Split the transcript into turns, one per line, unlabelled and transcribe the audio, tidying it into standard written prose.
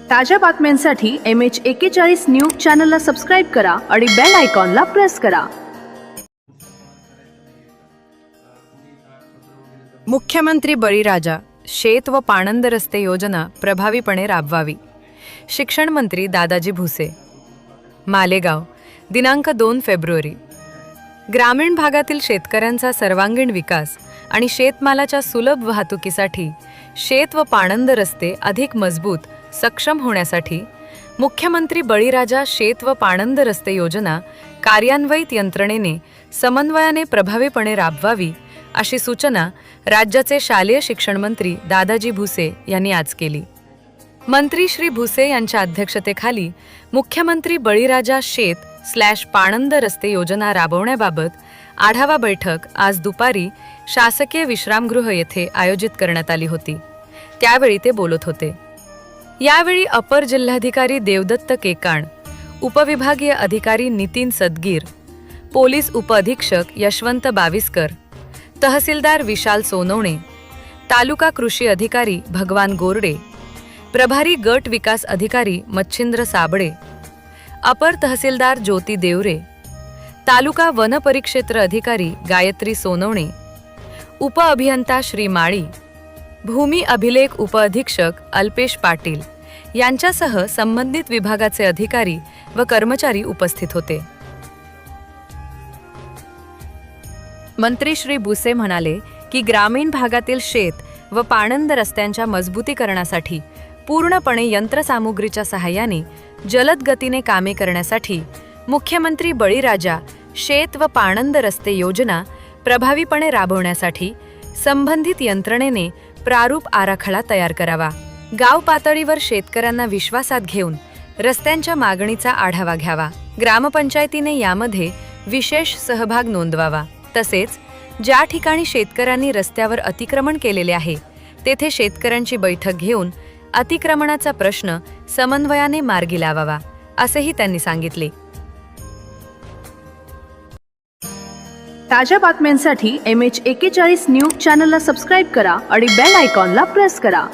ताज्या बातम्यांसाठी MH41 news चॅनलला सबस्क्राईब करा आणि बेल आयकॉनला प्रेस करा।
मुख्यमंत्री बळीराजा शेत व पाणंद रस्ते योजना प्रभावीपणे राबवावी। शिक्षण मंत्री दादाजी भुसे। मालेगाव, दिनांक 2 फेब्रुवारी। ग्रामीण भागातील शेतकऱ्यांचा सर्वांगीण विकास आणि शेतमालाच्या सुलभ वाहतुकीसाठी शेत व पाणंद रस्ते अधिक मजबूत सक्षम होण्यासाठी मुख्यमंत्री बळीराजा शेत व पाणंद रस्ते योजना कार्यान्वित यंत्रणेने समन्वयाने प्रभावीपणे राबवावी अशी सूचना राज्याचे शालेय शिक्षण मंत्री दादाजी भुसे यांनी आज केली। मंत्री श्री भुसे यांच्या अध्यक्षतेखाली मुख्यमंत्री बळीराजा शेत/पाणंद रस्ते योजना राबवण्याबाबत आढावा बैठक आज दुपारी शासकीय विश्रामगृह येथे आयोजित करण्यात आली होती। त्यावेळी ते बोलत होते। यावेळी अपर जिल्हाधिकारी देवदत्त केकाण, उपविभागीय अधिकारी नितीन सदगीर, पोलीस उपअधीक्षक यशवंत बाविस्कर, तहसीलदार विशाल सोनवणे, तालुका कृषी अधिकारी भगवान गोरडे, प्रभारी गट विकास अधिकारी मच्छिंद्र साबळे, अपर तहसीलदार ज्योती देवरे, तालुका वन परिक्षेत्र अधिकारी गायत्री सोनवणे, उपअभियंता श्री माळी, भूमी अभिलेख उपअधीक्षक अल्पेश पाटील यांच्यासह संबंधित विभागाचे अधिकारी व कर्मचारी उपस्थित होते। मंत्री श्री भुसे म्हणाले की ग्रामीण भागातील शेत व पाणंद रस्त्यांच्या मजबूतीकरणासाठी पूर्णपणे यंत्रसामुग्रीच्या सहाय्याने जलद गतीने कामे करण्यासाठी मुख्यमंत्री बळीराजा शेत व पाणंद रस्ते योजना प्रभावीपणे राबवण्यासाठी संबंधित यंत्रणेने प्रारूप आराखडा तयार करावा। गाव पातळीवर शेतकऱ्यांना विश्वासात घेऊन रस्त्यांच्या मागणीचा आढावा घ्यावा। ग्रामपंचायतीने यामध्ये विशेष सहभाग नोंदवावा। तसेच ज्या ठिकाणी शेतकऱ्यांनी रस्त्यावर अतिक्रमण केलेले आहे तेथे शेतकऱ्यांची बैठक घेऊन अतिक्रमणाचा प्रश्न समन्वयाने मार्गी लावावा असेही त्यांनी सांगितले।
ताज्या बातम्यांसाठी MH41 न्यूज चॅनलला सबस्क्राईब करा आणि बेल आयकॉनला प्रेस करा।